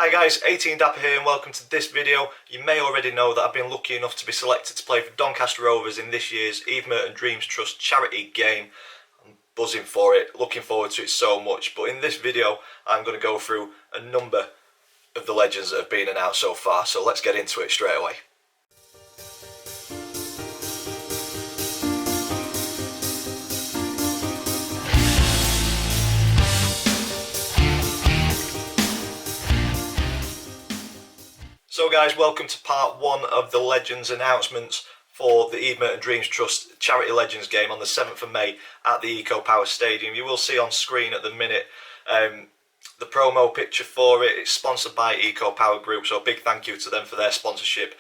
Hi guys, 18 Dapper here and welcome to this video. You may already know that I've been lucky enough to be selected to play for Doncaster Rovers in this year's Evestrust charity game. I'm buzzing for it, looking forward to it so much, but in this video I'm going to go through a number of the legends that have been announced so far, so let's get into it straight away. So guys, welcome to part one of the Legends announcements for the Evestrust Charity Legends game on the 7th of May at the Eco Power Stadium. You will see on screen at the minute the promo picture for it. It's sponsored by Eco Power Group, so a big thank you to them for their sponsorship.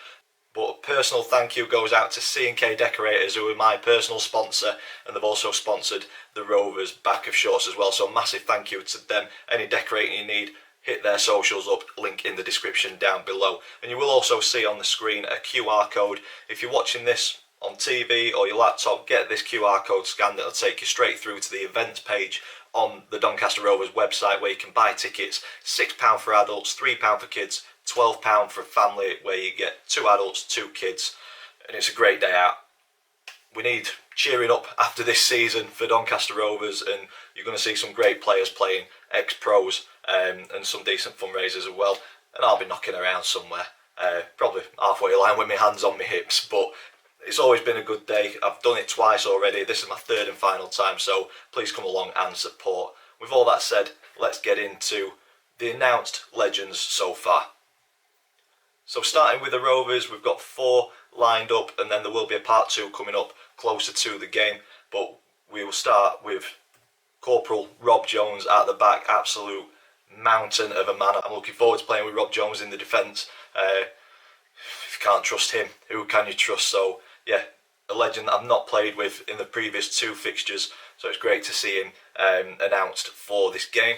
But a personal thank you goes out to C&K Decorators, who are my personal sponsor, and they've also sponsored the Rovers back of shorts as well. So massive thank you to them. Any decorating you need, hit their socials up, link in the description down below. And you will also see on the screen a QR code. If you're watching this on TV or your laptop, get this QR code scanned. It'll take you straight through to the events page on the Doncaster Rovers website, where you can buy tickets. £6 for adults, £3 for kids, £12 for a family, where you get 2 adults, 2 kids, and it's a great day out. We need cheering up after this season for Doncaster Rovers, and you're going to see some great players playing, ex-pros, and some decent fundraisers as well. And I'll be knocking around somewhere, probably halfway line with my hands on my hips, but it's always been a good day. I've done it twice already. This is my third and final time, so please come along and support. With all that said, let's get into the announced legends so far. So starting with the Rovers, we've got 4 lined up, and then there will be a part 2 coming up closer to the game. But we will start with Corporal Rob Jones at the back. Absolute mountain of a man. I'm looking forward to playing with Rob Jones in the defence. If you can't trust him, who can you trust? So yeah, a legend that I've not played with in the previous 2 fixtures, so it's great to see him announced for this game.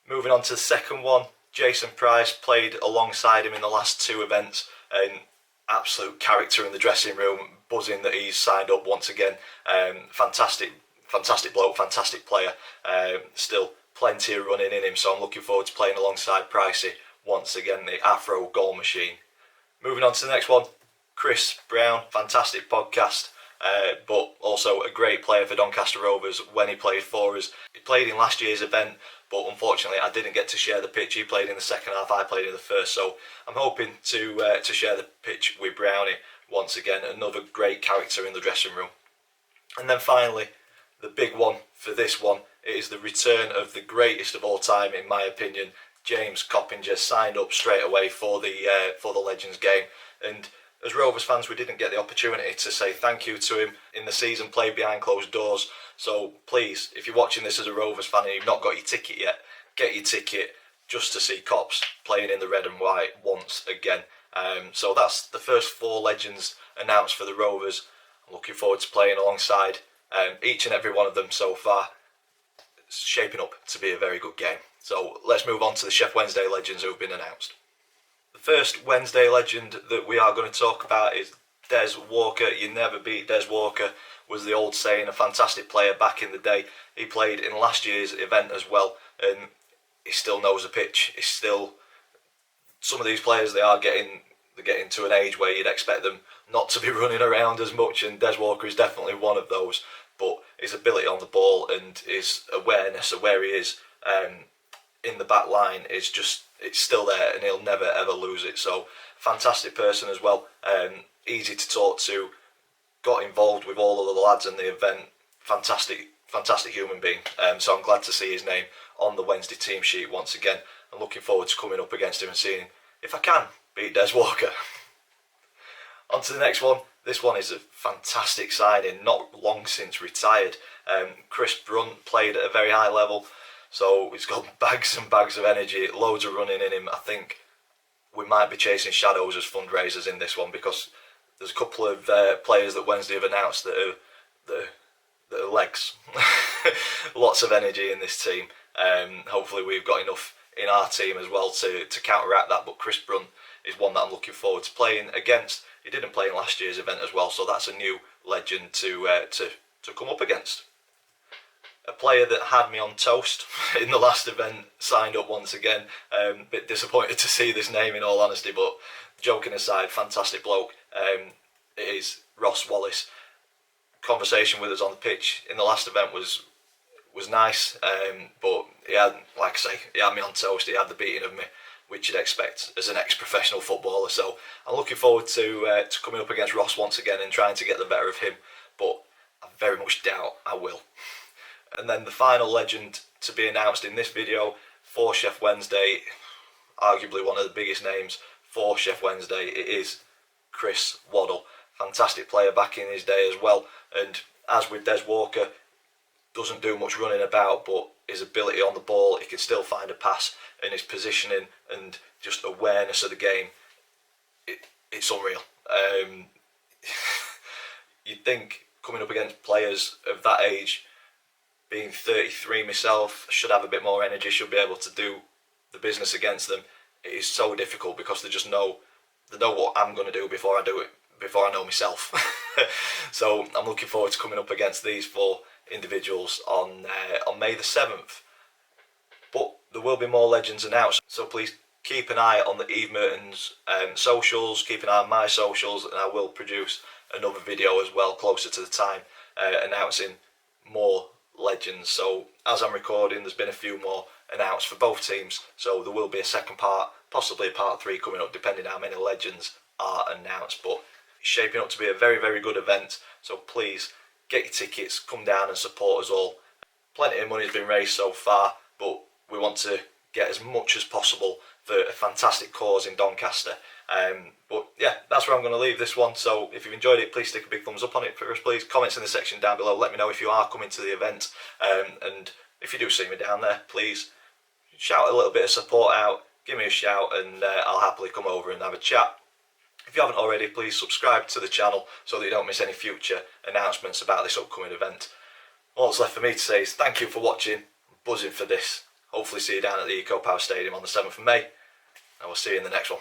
Moving on to the second one, Jason Price, played alongside him in the last 2 events, and absolute character in the dressing room, buzzing that he's signed up once again. Fantastic bloke, fantastic player, still plenty of running in him, so I'm looking forward to playing alongside Pricey once again, the Afro goal machine. Moving on to the next one, Chris Brown, fantastic podcast, but also a great player for Doncaster Rovers when he played for us. He played in last year's event, but unfortunately I didn't get to share the pitch. He played in the second half, I played in the first, so I'm hoping to share the pitch with Brownie once again. Another great character in the dressing room. And then finally, the big one for this one, it is the return of the greatest of all time, in my opinion. James Coppinger signed up straight away for the Legends game, and as Rovers fans, we didn't get the opportunity to say thank you to him in the season played behind closed doors. So please, if you're watching this as a Rovers fan and you've not got your ticket yet, get your ticket just to see Cops playing in the red and white once again. So that's the first 4 legends announced for the Rovers. I'm looking forward to playing alongside each and every one of them so far. It's shaping up to be a very good game. So let's move on to the Chef Wednesday legends who have been announced. The first Wednesday legend that we are going to talk about is Des Walker. You never beat Des Walker was the old saying, a fantastic player back in the day. He played in last year's event as well, and he still knows the pitch. He's still, some of these players, they're getting to an age where you'd expect them not to be running around as much, and Des Walker is definitely one of those. But his ability on the ball and his awareness of where he is in the back line is just, it's still there, and he'll never ever lose it. So fantastic person as well, easy to talk to, got involved with all of the lads in the event. Fantastic human being. So I'm glad to see his name on the Wednesday team sheet once again. I'm looking forward to coming up against him and seeing if I can beat Des Walker. On to the next one. This one is a fantastic signing, not long since retired. Chris Brunt played at a very high level, so he's got bags and bags of energy, loads of running in him. I think we might be chasing shadows as fundraisers in this one, because there's a couple of players that Wednesday have announced that are legs. Lots of energy in this team. Hopefully we've got enough in our team as well to counteract that, but Chris Brunt is one that I'm looking forward to playing against. He didn't play in last year's event as well, so that's a new legend to come up against. A player that had me on toast in the last event signed up once again. Bit disappointed to see this name, in all honesty, but joking aside, fantastic bloke. It is Ross Wallace. Conversation with us on the pitch in the last event was nice, but he had, like I say, he had me on toast. He had the beating of me, which you'd expect as an ex-professional footballer. So I'm looking forward to coming up against Ross once again and trying to get the better of him, but I very much doubt I will. And then the final legend to be announced in this video for Chef Wednesday, arguably one of the biggest names for Chef Wednesday, it is Chris Waddle. Fantastic player back in his day as well, and as with Des Walker, doesn't do much running about, but his ability on the ball, he can still find a pass, and his positioning and just awareness of the game, it's unreal. You'd think coming up against players of that age, being 33 myself, I should have a bit more energy, should be able to do the business against them. It is so difficult because they just know what I'm going to do before I do it, before I know myself. So I'm looking forward to coming up against these four individuals on May the 7th. But there will be more legends announced, so please keep an eye on the Eve Merton's socials, keep an eye on my socials, and I will produce another video as well closer to the time announcing more legends. So as I'm recording, there's been a few more announced for both teams, so there will be a second part, possibly a part 3 coming up, depending how many legends are announced. But it's shaping up to be a very, very good event, so please get your tickets, come down and support us all. Plenty of money has been raised so far, but we want to get as much as possible for a fantastic cause in Doncaster. But yeah, that's where I'm going to leave this one. So if you've enjoyed it, please stick a big thumbs up on it for us, please. Comments in the section down below. Let me know if you are coming to the event. And if you do see me down there, please shout a little bit of support out. Give me a shout and I'll happily come over and have a chat. If you haven't already, please subscribe to the channel so that you don't miss any future announcements about this upcoming event. All that's left for me to say is thank you for watching. I'm buzzing for this. Hopefully see you down at the Eco Power Stadium on the 7th of May. And we'll see you in the next one.